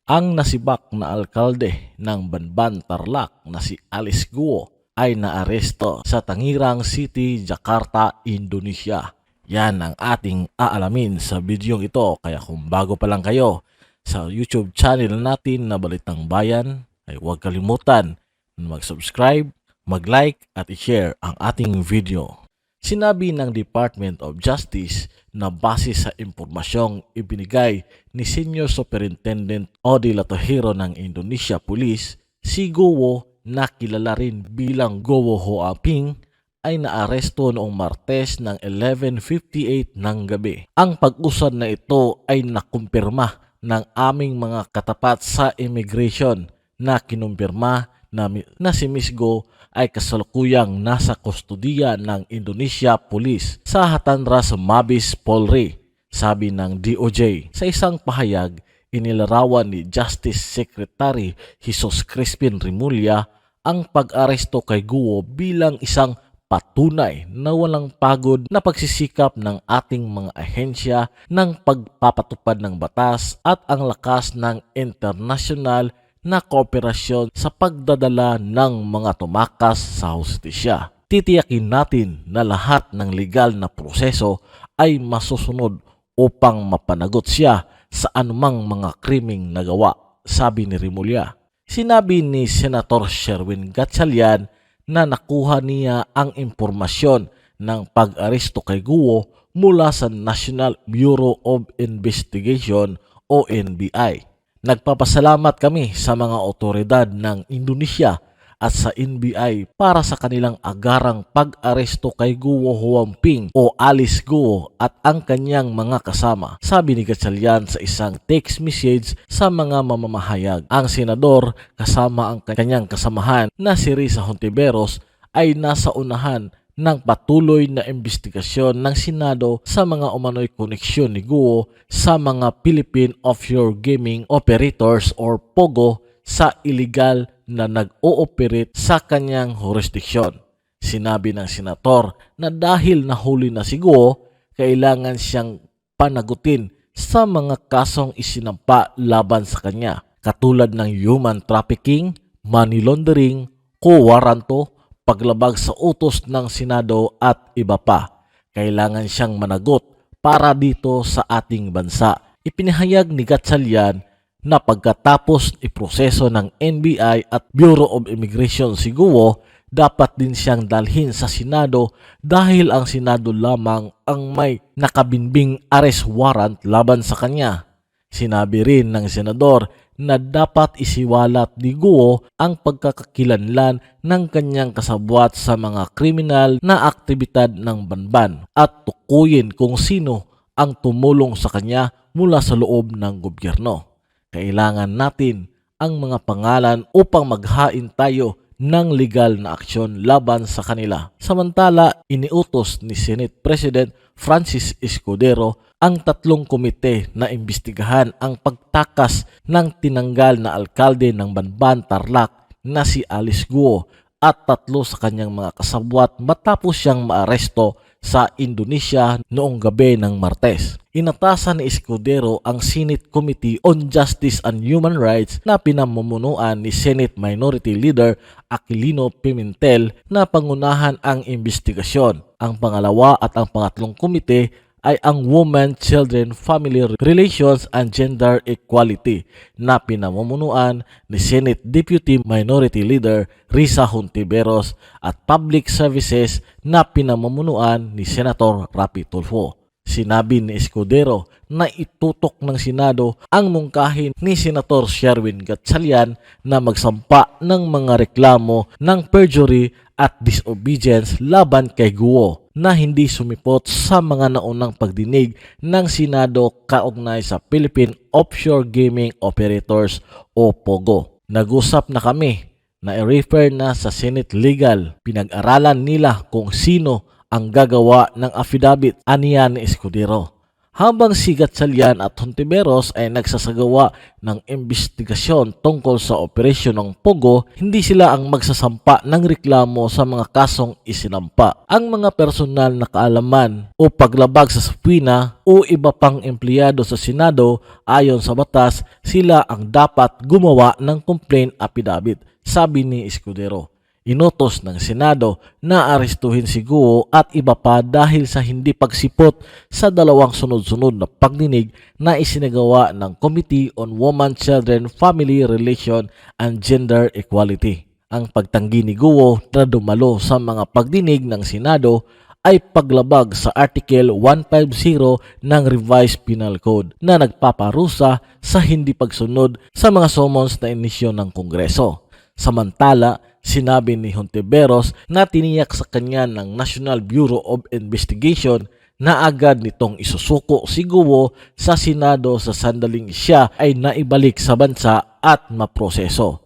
Ang nasibak na alkalde ng Banban, Tarlac na si Alice Guo ay naaresto sa Tangirang City, Jakarta, Indonesia. Yan ang ating aalamin sa bidyong ito, kaya kung bago pa lang kayo sa YouTube channel natin na Balitang Bayan ay huwag kalimutan na mag-subscribe, mag-like at i-share ang ating video. Sinabi ng Department of Justice na base sa impormasyong ibinigay ni Senior Superintendent Odi Latohiro ng Indonesia Police, si Guo na kilala rin bilang Guo Huaping ay naaresto noong Martes ng 11:58 ng gabi. Ang pag-usad na ito ay nakumpirma ng aming mga katapat sa immigration na kinumpirma na si Ms. Guo ay kasalukuyang nasa kustodiya ng Indonesia Police sa Hatanras Mabes Polri, sabi ng DOJ. Sa isang pahayag, inilarawan ni Justice Secretary Jesus Crispin Remulla ang pag-aresto kay Guo bilang isang patunay na walang pagod na pagsisikap ng ating mga ahensya ng pagpapatupad ng batas at ang lakas ng international na kooperasyon sa pagdadala ng mga tumakas sa hustisya. Titiyakin natin na lahat ng legal na proseso ay masusunod upang mapanagot siya sa anumang mga krimeng nagawa, sabi ni Remulla. Sinabi ni Senator Sherwin Gatchalian na nakuha niya ang impormasyon ng pag-aresto kay Guo mula sa National Bureau of Investigation o NBI. Nagpapasalamat kami sa mga otoridad ng Indonesia at sa NBI para sa kanilang agarang pag-aresto kay Guo Huaping o Alice Guo at ang kanyang mga kasama, sabi ni Gatchalian sa isang text message sa mga mamamahayag. Ang senador kasama ang kanyang kasamahan na si Risa Hontiveros ay nasa unahan ng patuloy na investigasyon ng Senado sa mga umano'y koneksyon ni Guo sa mga Philippine Offshore Gaming Operators or POGO sa illegal na nag-ooperate sa kanyang jurisdiksyon. Sinabi ng senator na dahil nahuli na si Guo, kailangan siyang panagutin sa mga kasong isinampa laban sa kanya, katulad ng human trafficking, money laundering, co-warranto, paglabag sa utos ng Senado at iba pa. Kailangan siyang managot para dito sa ating bansa. Ipinahayag ni Gatchalian na pagkatapos iproseso ng NBI at Bureau of Immigration si Guo, dapat din siyang dalhin sa Senado dahil ang Senado lamang ang may nakabinbing arrest warrant laban sa kanya. Sinabi rin ng senador na dapat isiwalat ni Guo ang pagkakakilanlan ng kanyang kasabwat sa mga kriminal na aktibidad ng Banban at tukuyin kung sino ang tumulong sa kanya mula sa loob ng gobyerno. Kailangan natin ang mga pangalan upang maghain tayo ng legal na aksyon laban sa kanila. Samantala, iniutos ni Senate President Francis Escudero ang 3 komite na imbestigahan ang pagtakas ng tinanggal na alkalde ng Banban, Tarlac na si Alice Guo at 3 sa kanyang mga kasabwat matapos siyang maaresto sa Indonesia noong gabi ng Martes. Inatasan ni Escudero ang Senate Committee on Justice and Human Rights na pinamumunuan ni Senate Minority Leader Aquilino Pimentel na pangunahan ang investigasyon. Ang pangalawa at ang pangatlong komite ay ang Women, Children, Family Relations and Gender Equality na pinamumunuan ni Senate Deputy Minority Leader Risa Hontiveros at Public Services na pinamumunuan ni Senator Rapi Tulfo. Sinabi ni Escudero na itutok ng Senado ang mungkahin ni Senator Sherwin Gatchalian na magsampa ng mga reklamo ng perjury at disobedience laban kay Guo na hindi sumipot sa mga naunang pagdinig ng Senado kaugnay sa Philippine Offshore Gaming Operators o POGO. Nag-usap na kami na i-refer na sa Senate Legal. Pinag-aralan nila kung sino ang gagawa ng affidavit, aniya ni Escudero. Habang si Gatchalian at Hontiveros ay nagsasagawa ng investigasyon tungkol sa operasyon ng Pogo, hindi sila ang magsasampa ng reklamo sa mga kasong isinampa. Ang mga personal na kaalaman o paglabag sa subpoena o iba pang empleyado sa Senado, ayon sa batas, sila ang dapat gumawa ng complaint affidavit, sabi ni Escudero. Inutos ng Senado na arestuhin si Guo at iba pa dahil sa hindi pagsipot sa dalawang sunod-sunod na pagdinig na isinagawa ng Committee on Women, Children, Family Relation and Gender Equality. Ang pagtanggi ni Guo na dumalo sa mga pagdinig ng Senado ay paglabag sa Article 150 ng Revised Penal Code na nagpaparusa sa hindi pagsunod sa mga summons na inisyo ng Kongreso. Samantala, sinabi ni Hontiveros na tiniyak sa kanya ng National Bureau of Investigation na agad nitong isusuko si Guo sa Senado sa sandaling siya ay naibalik sa bansa at maproseso.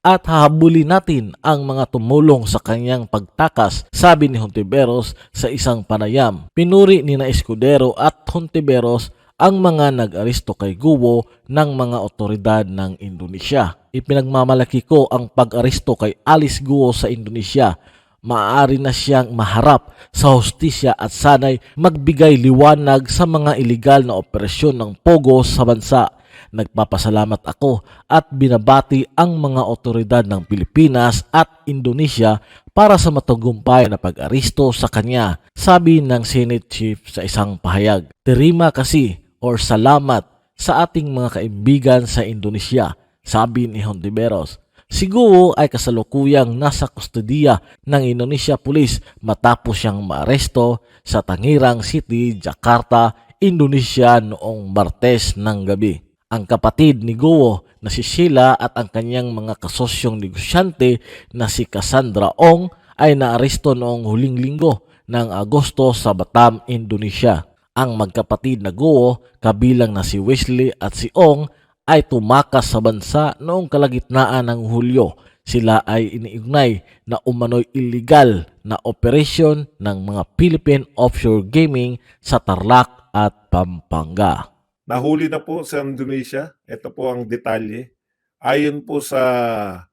At hahabulin natin ang mga tumulong sa kanyang pagtakas, sabi ni Hontiveros sa isang panayam. Pinuri ni na Escudero at Hontiveros ang mga nag-aresto kay Guo ng mga otoridad ng Indonesia. Ipinagmamalaki ko ang pag-aresto kay Alice Guo sa Indonesia. Maaari na siyang maharap sa hustisya at sana'y magbigay liwanag sa mga iligal na operasyon ng Pogo sa bansa. Nagpapasalamat ako at binabati ang mga otoridad ng Pilipinas at Indonesia para sa matagumpay na pag-aresto sa kanya, sabi ng Senate Chief sa isang pahayag. Terima kasih or salamat sa ating mga kaibigan sa Indonesia, sabi ni Hontiveros. Si Guo ay kasalukuyang nasa kustodiya ng Indonesia Police matapos siyang maaresto sa Tangirang City, Jakarta, Indonesia noong Martes ng gabi. Ang kapatid ni Guo na si Sheila at ang kanyang mga kasosyong negosyante na si Cassandra Ong ay naaresto noong huling linggo ng Agosto sa Batam, Indonesia. Ang magkapatid na Guo, kabilang na si Wesley at si Ong, ay tumakas sa bansa noong kalagitnaan ng Hulyo. Sila ay iniugnay na umano'y illegal na operasyon ng mga Philippine offshore gaming sa Tarlac at Pampanga. Nahuli na po sa Indonesia. Ito po ang detalye. Ayon po sa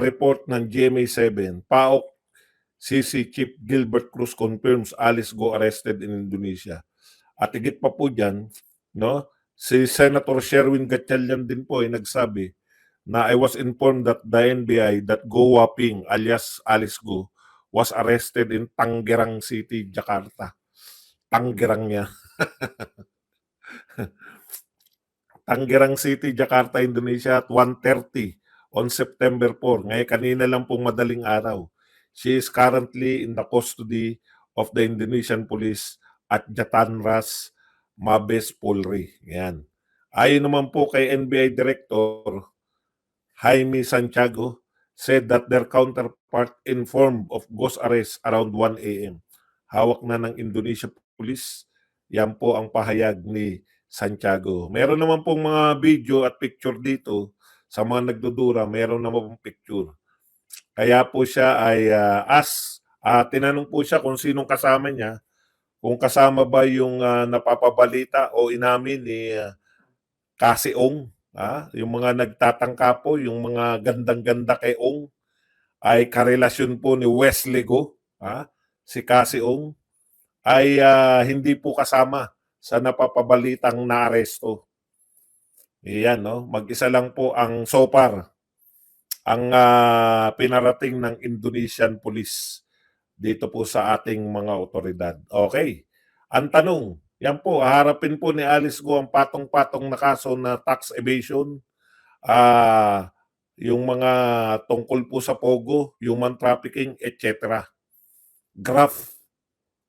report ng GMA7, PAOK CC Chief Gilbert Cruz confirms Alice Go arrested in Indonesia. At higit pa po dyan, no, si Senator Sherwin Gatchalian din po ay nagsabi na I was informed that the NBI that Go Waping alias Alice Go was arrested in Tangerang City, Jakarta. Tangerang niya. Tangerang City, Jakarta, Indonesia at 1:30 on September 4. Ngayon kanina lang pong madaling araw. She is currently in the custody of the Indonesian police at Jatanras Mabes Polri. Yan. Ayon naman po kay NBI Director Jaime Santiago, said that their counterpart informed of ghost arrest around 1 a.m. Hawak na ng Indonesia Police. Yan po ang pahayag ni Santiago. Meron naman pong mga video at picture dito sa mga nagdudura. Meron naman pong picture. Kaya po siya ay tinanong po siya kung sinong kasama niya. Kung kasama ba yung napapabalita o inamin ni Kasi Ong. Yung mga nagtatangka po, yung mga gandang-ganda kay Ong ay karelasyon po ni Wesley Go. Si Kasi Ong ay hindi po kasama sa napapabalitang naaresto. Iyan, no? Mag-isa lang po ang so far ang pinarating ng Indonesian Police dito po sa ating mga otoridad. Okay. Ang tanong, yan po, haharapin po ni Alice Go ang patong-patong na kaso na tax evasion, yung mga tungkol po sa Pogo, human trafficking, etc. Graft.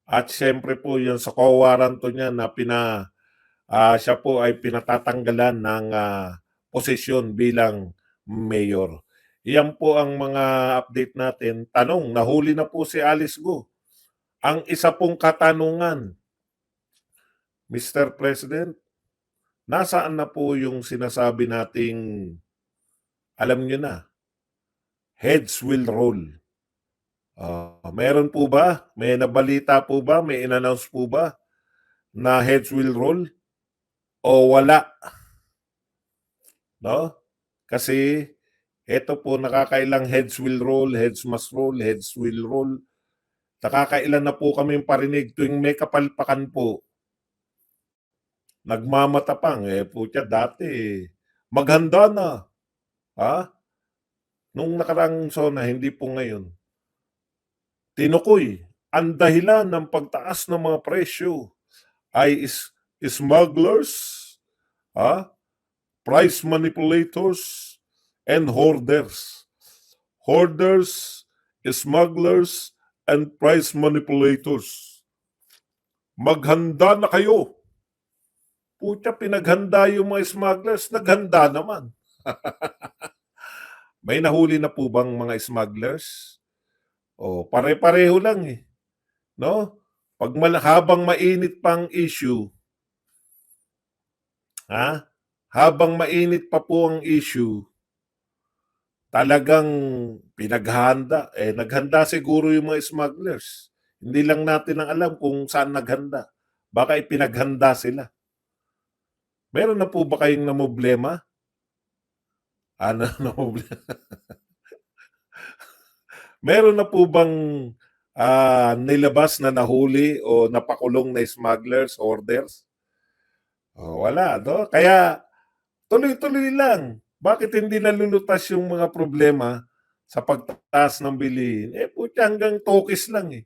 At siyempre po yun sa co-warranto niya na siya po ay pinatatanggalan ng posisyon bilang mayor. Iyan po ang mga update natin. Tanong, nahuli na po si Alice Go. Ang isa pong katanungan, Mr. President, nasaan na po yung sinasabi nating, alam nyo na, heads will roll. Meron po ba? May nabalita po ba? May in-announce po ba na heads will roll o wala, no? Kasi eto po, nakakailang heads will roll, heads must roll, heads will roll. Nakakailan na po kami parinig tuwing may kapalpakan po. Nagmamatapang, putya dati, maghanda na. Ha? Nung nakaraang SONA, hindi po ngayon. Tinukoy, ang dahilan ng pagtaas ng mga presyo ay smugglers, ha? Price manipulators, and hoarders. Hoarders, smugglers, and price manipulators. Maghanda na kayo. Putya, pinaghanda yung mga smugglers, naghanda naman. May nahuli na po bang mga smugglers? O, pare-pareho lang eh. No? Pag habang mainit pang issue, ha? Habang mainit pa po ang issue, talagang pinaghanda. Naghanda siguro yung mga smugglers. Hindi lang natin ang alam kung saan naghanda. Baka ipinaghanda sila. Meron na po ba kayong namproblema? Ano namproblema? Meron na po bang nilabas na nahuli o napakulong na smugglers, hoarders? Wala, no? Kaya tuloy-tuloy lang. Bakit hindi nalulutas yung mga problema sa pagtaas ng bilihin? Putya, hanggang tokis lang eh.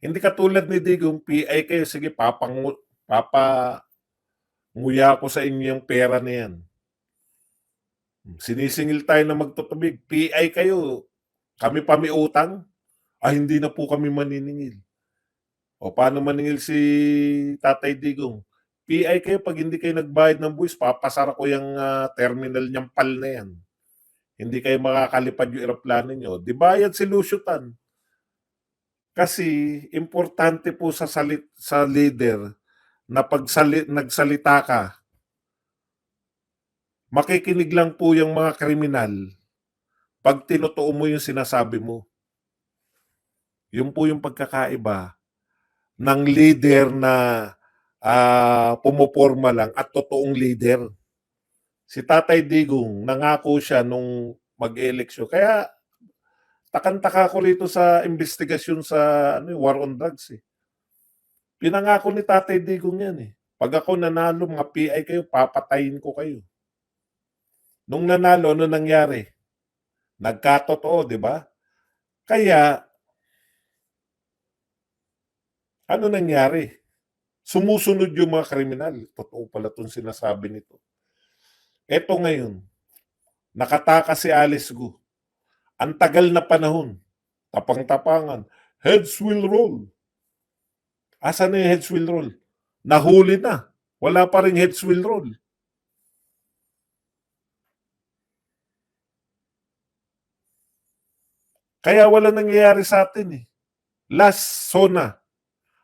Hindi katulad ni Digong, PI kayo, sige, papanguya ko sa inyo yung pera na yan. Sinisingil tayo na magtutubig. PI kayo, kami pa may utang? Hindi na po kami maniningil. O paano maningil si Tatay Digong? PI kayo, pag hindi kayo nagbayad ng buwis, papasara ko yung terminal niyang pal na yan. Hindi kayo makakalipad yung eroplano nyo. Di bayad si Lusyutan. Kasi importante po sa leader na pag nagsalita ka, makikinig lang po yung mga kriminal pag tinutuo mo yung sinasabi mo. Yun po yung pagkakaiba ng leader na pumuporma lang at totoong leader. Si Tatay Digong, nangako siya nung mag-eleksyon. Kaya takang-taka ko rito sa investigasyon sa war on drugs. Pinangako ni Tatay Digong yan eh. Pag ako nanalo, mga PI kayo, papatayin ko kayo. Nung nanalo, ano nangyari? Nagkatotoo, di ba? Kaya, ano nangyari? Sumusunod yung mga kriminal. Totoo pala itong sinasabi nito. Eto ngayon, nakatakas si Alice Gu. Ang tagal na panahon, tapang-tapangan, heads will roll. Asan na yung heads will roll? Nahuli na. Wala pa rin heads will roll. Kaya wala nangyayari sa atin eh. Last SONA,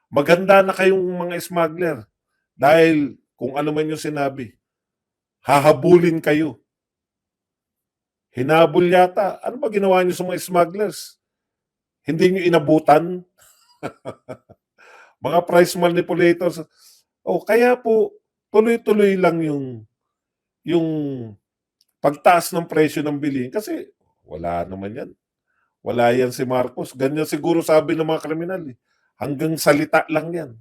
maganda na kayong mga smuggler. Dahil kung ano man yung sinabi, hahabulin kayo. Hinabol yata. Ano ba ginawa niyo sa mga smugglers? Hindi niyo inabutan? Mga price manipulators. Kaya po, tuloy-tuloy lang yung pagtaas ng presyo ng bilihin. Kasi wala naman yan. Wala yan si Marcos. Ganyan siguro sabi ng mga kriminal. Hanggang salita lang yan.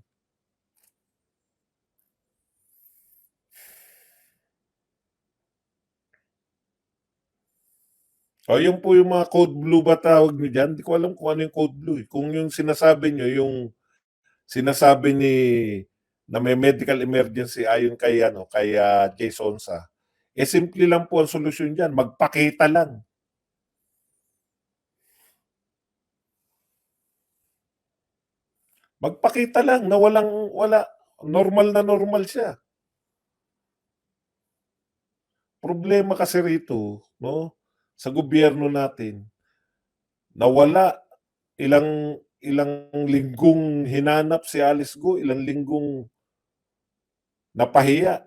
Yun po yung mga code blue ba tawag nyo dyan? Hindi ko alam kung ano yung code blue. Kung yung sinasabi nyo, yung sinasabi ni na may medical emergency ayon kay Jay Sonsa. Simple lang po ang solusyon diyan, magpakita lang. Magpakita lang na wala normal siya. Problema kasi rito, no, sa gobyerno natin, nawala ilang linggong hinanap si Alice Go, ilang linggong napahiya.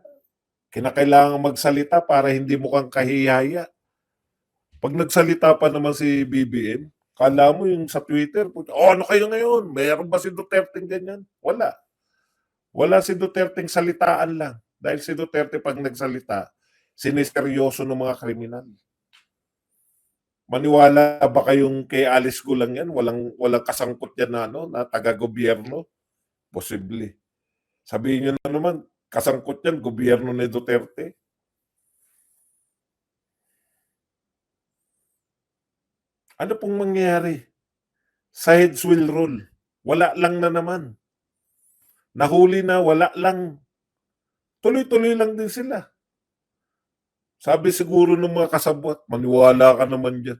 Kinakailangan magsalita para hindi mukhang kahiyaya. Pag nagsalita pa naman si BBM, kala mo yung sa Twitter, ano kayo ngayon? Meron ba si Duterte ganyan? Wala. Wala si Duterte salitaan lang. Dahil si Duterte pag nagsalita, siniseryoso ng mga kriminal. Maniwala ba kayong kay Alice Go lang yan? Walang kasangkot yan na, na taga-gobyerno? Posible. Sabihin nyo na naman, kasangkot yan, gobyerno ni Duterte. Ano pong mangyayari? Sa heads will roll. Wala lang na naman. Nahuli na, wala lang. Tuloy-tuloy lang din sila. Sabi siguro ng mga kasabwat, maniwala ka naman dyan.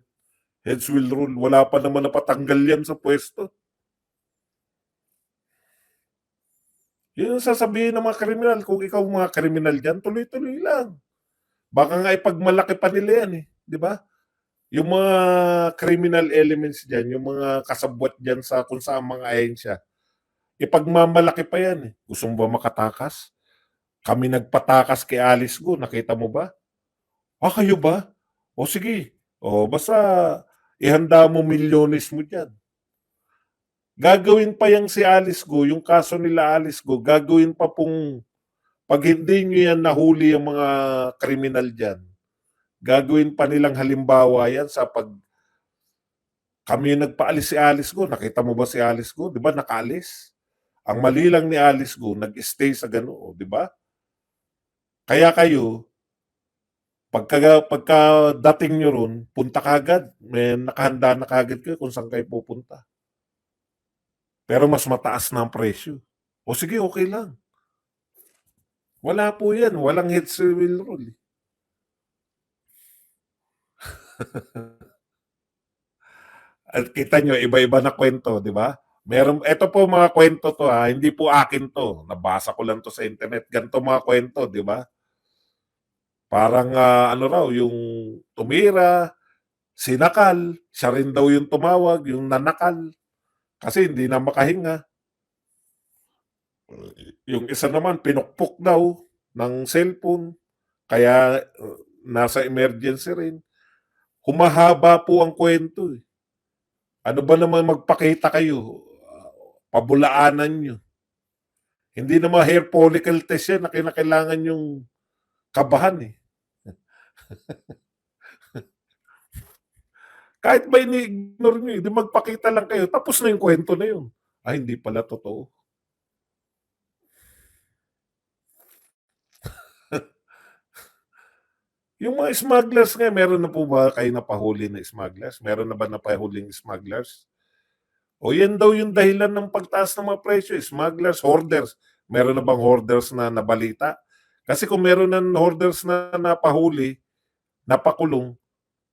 Heads will rule. Wala pa naman napatanggal yan sa pwesto. Yun ang sasabihin ng mga kriminal. Kung ikaw mga kriminal dyan, tuloy-tuloy lang. Baka nga ipagmalaki pa nila yan eh. Di ba? Yung mga criminal elements dyan, yung mga kasabwat dyan sa kung saan mga ahensya, ipagmamalaki pa yan eh. Gusto mo ba makatakas? Kami nagpatakas kay Alice Go, nakita mo ba? Kayo ba? O sige. O basta ihanda mo milyones mo dyan. Gagawin pa yang si Alice Go, yung kaso nila Alice Go, gagawin pa pong, pag hindi nyo yan nahuli yung mga kriminal dyan, gagawin pa nilang halimbawa yan sa pag kami nagpaalis si Alice Go. Nakita mo ba si Alice Go? Di ba nakaalis? Ang mali lang ni Alice Go, nag-stay sa gano'n, di ba? Kaya kayo, pagka dating nyo ron, punta kagad. May nakahanda na kagad kayo kung saan kayo pupunta. Pero mas mataas na ang presyo. O sige, okay lang. Wala po yan. Walang heads will roll. At kita nyo, iba-iba na kwento, di ba? Ito po mga kwento to ha, hindi po akin to. Nabasa ko lang to sa internet. Ganito mga kwento, di ba? Parang ano raw, yung tumira, sinakal, siya rin daw yung tumawag, yung nanakal. Kasi hindi na makahinga. Yung isa naman, pinukpok daw ng cellphone. Kaya nasa emergency rin. Humahaba po ang kwento. Ano ba naman magpakita kayo? Pabulaanan nyo. Hindi naman hair follicle test yan na kinakailangan yung kabahan eh. Kahit ba ini-ignore nyo, hindi magpakita lang kayo, tapos na yung kwento na yun. Hindi pala totoo. Yung mga smugglers nga, meron na po ba kayo napahuli na smugglers? Meron na ba napahuling smugglers? O yan daw yung dahilan ng pagtaas ng mga presyo, smugglers, hoarders. Meron na bang hoarders na nabalita? Kasi kung meron ng hoarders na napahuli, napakulong,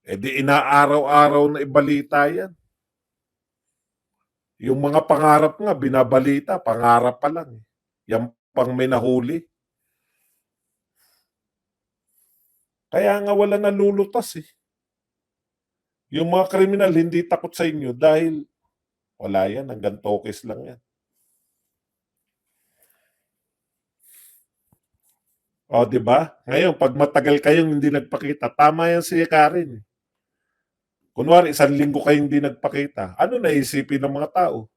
di inaaraw-araw na ibalita yan. Yung mga pangarap nga, binabalita, pangarap pa lang. Yan pang may nahuli. Kaya nga wala nalulutas eh. Yung mga kriminal hindi takot sa inyo dahil wala yan, hanggang tokes lang yan. O, di ba? Ngayon, pag matagal kayong hindi nagpakita, tama yan si Karen. Kunwari, 1 linggo kayong hindi nagpakita. Ano naisipin ng mga tao?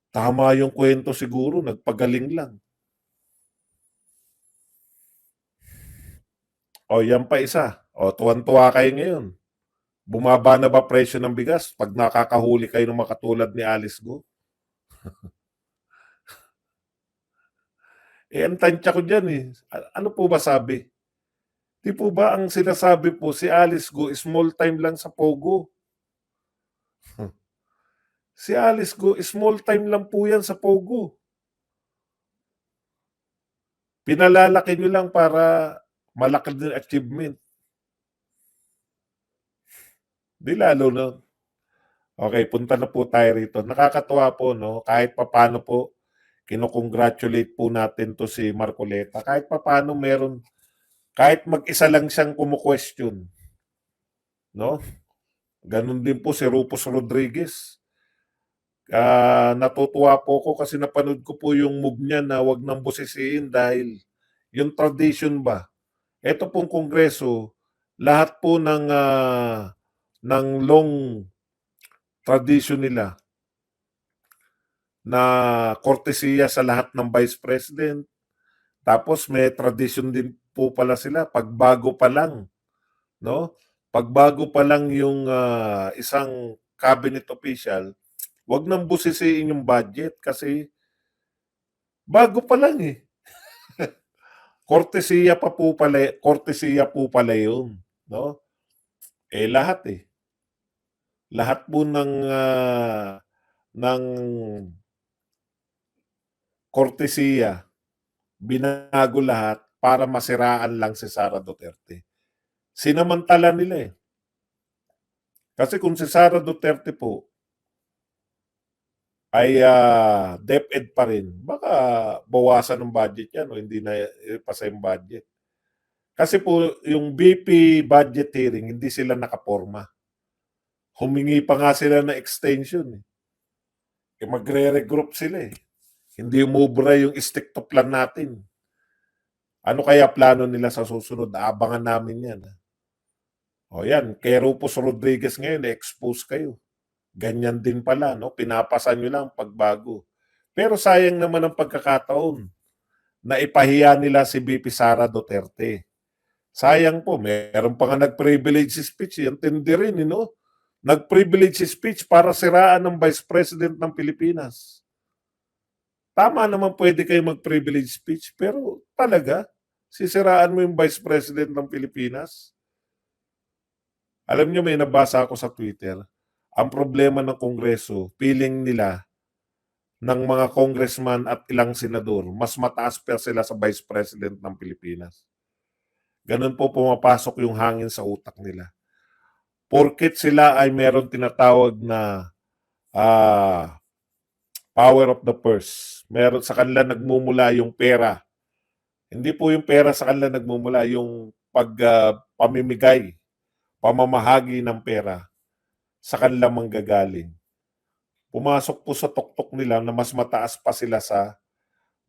Tama yung kwento siguro, nagpagaling lang. O, yan pa isa. O, tuwan-tuwa kayo ngayon. Bumaba na ba presyo ng bigas pag nakakahuli kayo ng makatulad ni Alice Go? Ang tansya ko dyan eh. Ano po ba sabi? Di po ba ang sinasabi po, si Alice Go, small time lang sa Pogo. Si Alice Go, small time lang po yan sa Pogo. Pinalalaki nyo lang para malaki din achievement. Di lalo na. Okay, punta na po tayo rito. Nakakatuwa po, no? Kahit papano po, kinukongratulate po natin to si Marcoleta. Kahit papano meron, kahit mag-isa lang siyang kumu-question. No? Ganun din po si Rufus Rodriguez. Natutuwa po ko kasi napanood ko po yung move niya na wag nang busisiin dahil yung tradition ba. Ito pong kongreso, lahat po ng long tradition nila. na kortesiya sa lahat ng Vice President. Tapos may tradisyon din po pala sila pagbago pa lang, no? Pagbago pa lang yung isang cabinet official, wag nang busisiin yung budget kasi bago pa lang eh. Kortesiya po pala yun, no? Eh lahat eh. Lahat po ng kortesiya binago lahat para masiraan lang si Sara Duterte. Sinamantala nila eh. Kasi kung si Sara Duterte po ay DepEd pa rin, baka bawasan ng budget yan o hindi na ipasa yung budget. Kasi po yung BP budget hearing, hindi sila nakaporma. Humingi pa nga sila ng extension. Eh magre-regroup sila eh. Hindi umubra yung stick to plan natin. Ano kaya plano nila sa susunod? Abangan namin yan. O yan, kay Rufus Rodriguez ngayon, expose kayo. Ganyan din pala, no? Pinapasa nyo lang pagbago. Pero sayang naman ang pagkakataon na ipahiya nila si BP Sara Duterte. Sayang po, meron pa nga nag-privilege speech. Yan tindi rin, no? Nag-privilege speech para siraan ng Vice President ng Pilipinas. Tama naman pwede kayo mag-privilege speech, pero talaga, sisiraan mo yung Vice President ng Pilipinas? Alam nyo, may nabasa ako sa Twitter, ang problema ng Kongreso, feeling nila ng mga congressman at ilang senador, mas mataas pa sila sa Vice President ng Pilipinas. Ganun po pumapasok yung hangin sa utak nila. Porket sila ay meron tinatawag na power of the purse. Meron sa kanila nagmumula yung pera. Hindi po yung pera sa kanila nagmumula, yung pamimigay, pamamahagi ng pera sa kanila manggagaling. Pumasok po sa tuktok nila na mas mataas pa sila sa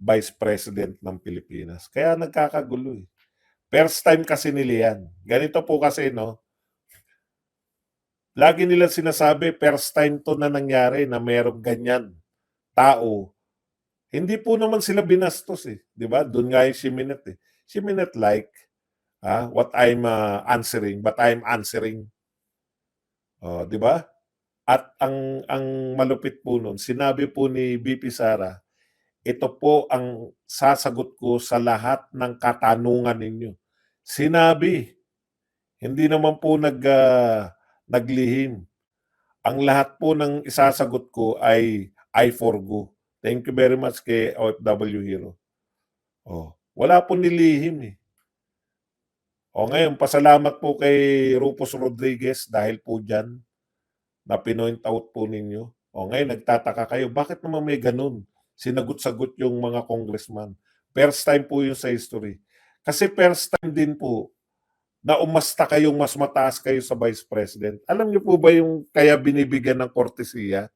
Vice President ng Pilipinas. Kaya nagkakagulo eh. First time kasi nila yan. Ganito po kasi, no? Lagi nila sinasabi, first time to na nangyari na merong ganyan tao. Hindi po naman sila binastos eh. Di ba? Doon nga yung Shiminet eh. Shiminet like what I'm answering, but I'm answering. Oh, di ba? At ang malupit po nun, sinabi po ni BP Sara, ito po ang sasagot ko sa lahat ng katanungan ninyo. Sinabi, hindi naman po naglihim. Ang lahat po ng isasagot ko ay I forgo. Thank you very much kay OFW Hero. Oh, wala po nilihim eh. O ngayon, pasalamat po kay Rufus Rodriguez dahil po dyan na pinoint out po ninyo. O ngayon, nagtataka kayo, bakit naman may ganun? Sinagot-sagot yung mga congressman. First time po yun sa history. Kasi first time din po na umasta kayong mas mataas kayo sa Vice President. Alam niyo po ba yung kaya binibigyan ng kortesiya?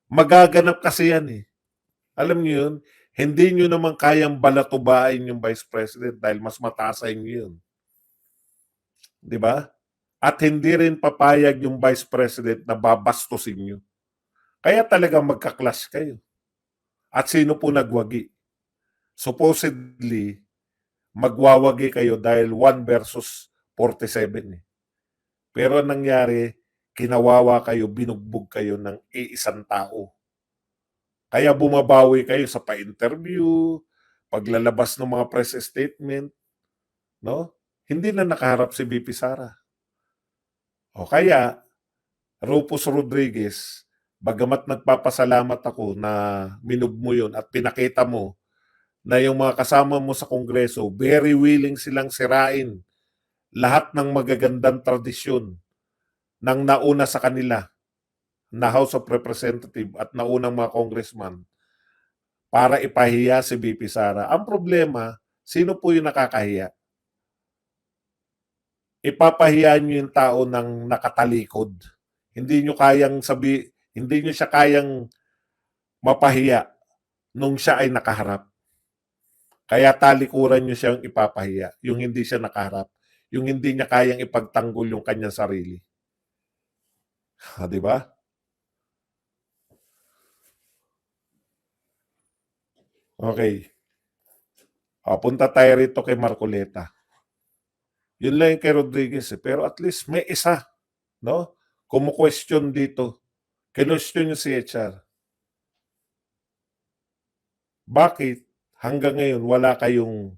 Magaganap kasi yan eh. Alam niyo yun? Hindi niyo naman kayang balatubain yung Vice President dahil mas mataas sa inyo yun. Di ba? At hindi rin papayag yung Vice President na babastusin nyo. Kaya talagang magka-clash kayo. At sino po nagwagi? Supposedly, magwawagi kayo dahil 1 versus 47 eh. Pero ang nangyari, kinawawa kayo, binugbog kayo ng iisang tao. Kaya bumabawi kayo sa pa-interview, paglalabas ng mga press statement, no? Hindi na nakaharap si BP Sara. O kaya, Rufus Rodriguez, bagamat nagpapasalamat ako na minub mo yun at pinakita mo na yung mga kasama mo sa Kongreso, very willing silang sirain lahat ng magagandang tradisyon ng nauna sa kanila na House of Representatives at naunang mga congressman para ipahiya si BP Sara. Ang problema, sino po yung nakakahiya? Ipapahiya nyo yung tao ng nakatalikod. Hindi nyo siya kayang mapahiya nung siya ay nakaharap. Kaya talikuran nyo siyang ipapahiya, yung hindi siya nakaharap, yung hindi niya kayang ipagtanggol yung kanyang sarili. Di ba? Okay. Punta tayo rito kay Marcoleta. Yun lang yung kay Rodriguez eh. Pero at least may isa, no? Kumu-question dito. Kinwestiyon yung si HR. Bakit hanggang ngayon wala kayong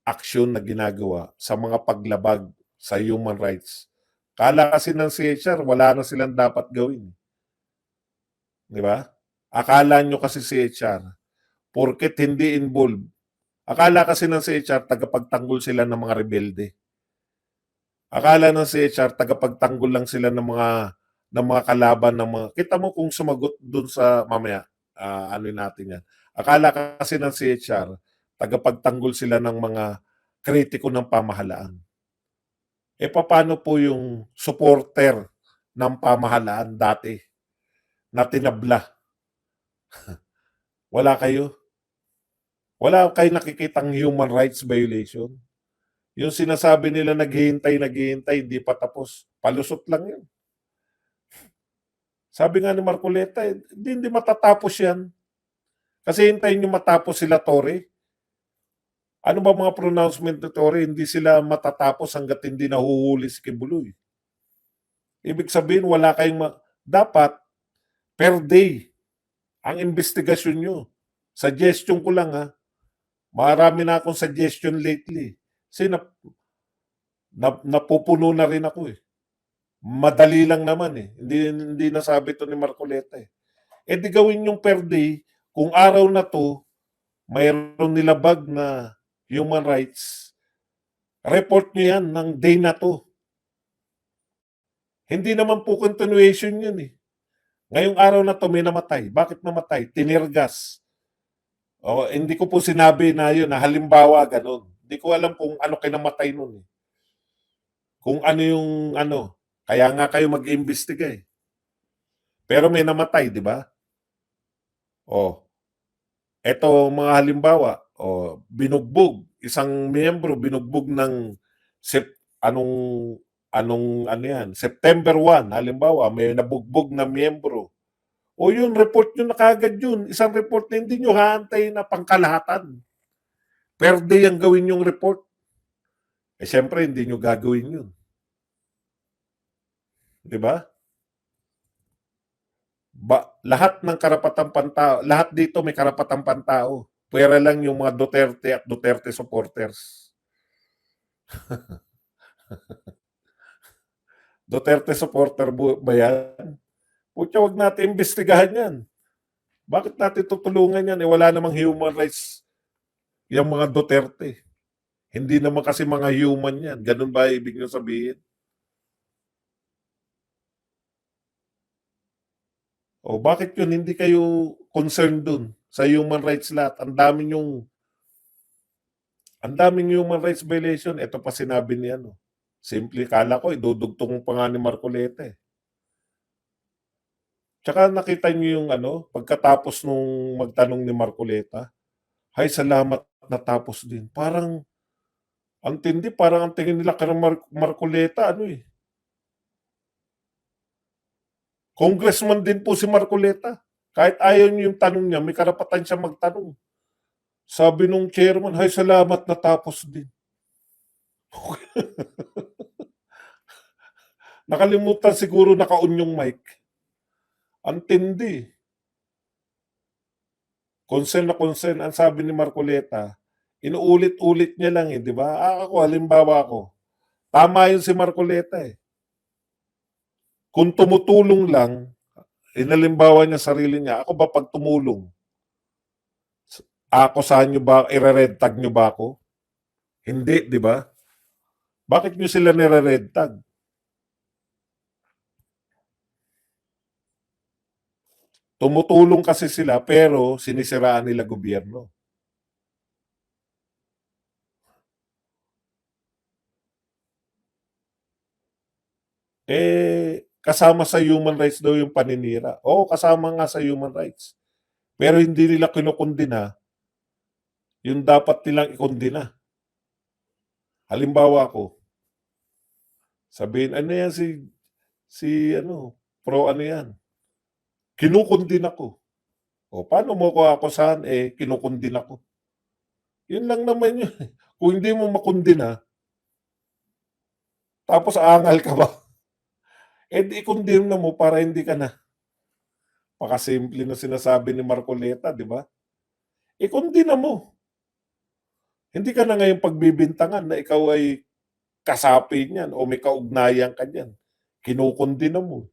aksyon na ginagawa sa mga paglabag sa human rights? Kala kasi ng CHR, wala na silang dapat gawin. Di ba? Akala nyo kasi CHR, porket hindi involved, akala kasi ng CHR, tagapagtanggol sila ng mga rebelde. Akala ng CHR, tagapagtanggol lang sila ng mga kalaban ng mga, kita mo kung sumagot dun sa mamaya, ano natin yan. Akala kasi ng CHR, tagapagtanggol sila ng mga kritiko ng pamahalaan. Paano po yung supporter ng pamahalaan dati na tinabla? Wala kayo? Wala kayo nakikitang human rights violation? Yung sinasabi nila naghihintay, hindi pa tapos. Palusot lang yun. Sabi nga ni Marcoleta, hindi matatapos yan. Kasi hintayin nyo matapos sila Torre. Ano ba mga pronouncement ni Torre? Hindi sila matatapos hanggat hindi nahuhuli si Kibuloy. Ibig sabihin, wala kayong dapat per day ang investigasyon nyo. Suggestion ko lang ha. Marami na akong suggestion lately. Kasi napupuno na rin ako eh. Madali lang naman eh. Hindi nasabi to ni Marcoleta eh. Di gawin yung per day, kung araw na to, mayroong nilabag na human rights, report nyo yan ng day na to. Hindi naman po continuation yun eh. Ngayong araw na to may namatay. Bakit namatay? Tinirgas. Hindi ko po sinabi na yun, na halimbawa ganun. Hindi ko alam kung ano kinamatay nun eh. Kung ano yung ano. Kaya nga kayo mag-iimbestiga eh. Pero may namatay, di ba? Eto mga halimbawa, binugbog, isang miyembro binugbog ng ano yan, September 1, halimbawa, may nabugbog na miyembro. Yun, report nyo na kagad yun. Isang report na hindi nyo haantay na pangkalahatan. Per day ang gawin yung report. Siyempre, hindi nyo gagawin yun. Di ba? Lahat ng karapatang pantao, lahat dito may karapatang pantao. Pwera lang yung mga Duterte at Duterte supporters. Duterte supporter ba yan? Pucha, wag natin imbestigahan yan. Bakit natin tutulungan yan? Wala namang human rights yung mga Duterte. Hindi naman kasi mga human yan. Ganun ba ibig nyo sabihin? Bakit yun? Hindi kayo concerned dun sa human rights lahat. Ang daming human rights violation. Ito pa sinabi niya, no? Simple, kala ko, idudugtong pa nga ni Marcoleta eh. Tsaka nakita niyo yung pagkatapos nung magtanong ni Marcoleta, hay salamat natapos din. Parang, ang tindi, parang ang tingin nila kay Marcoleta, Congressman din po si Marcoleta. Kahit ayaw niyo yung tanong niya, may karapatan siya magtanong. Sabi nung chairman, hay salamat natapos din. Nakalimutan siguro naka-on yung mic. Ang tindi. Concern na concern. Ang sabi ni Marcoleta, inuulit-ulit niya lang di ba? Ako, halimbawa ko. Tama yun si Marcoleta eh. Kung tumutulong lang, inalimbawa niya sarili niya, ako ba pag tumulong? Akusahan niyo ba, ire-red tag niyo ba ako? Hindi, di ba? Bakit niyo sila nire-red tag? Tumutulong kasi sila pero sinisiraan nila gobyerno. Kasama sa human rights daw yung paninira. Kasama nga sa human rights. Pero hindi nila kinukundina yung dapat nilang ikundina. Halimbawa ko, sabihin, ano yan pro yan. Kinukundina ko. O paano mo ko akusahan, eh, kinukundina ko? Yun lang naman yun, eh. Kung hindi mo makundina, tapos aangal ka ba, eh, di ikundina mo para hindi ka na pakasimple ng sinasabi ni Marcoleta, 'di ba? Ikundina mo. Hindi ka na ngayon pagbibintangan na ikaw ay kasapi niyan o may kaugnayan ka diyan. Kinukundina mo.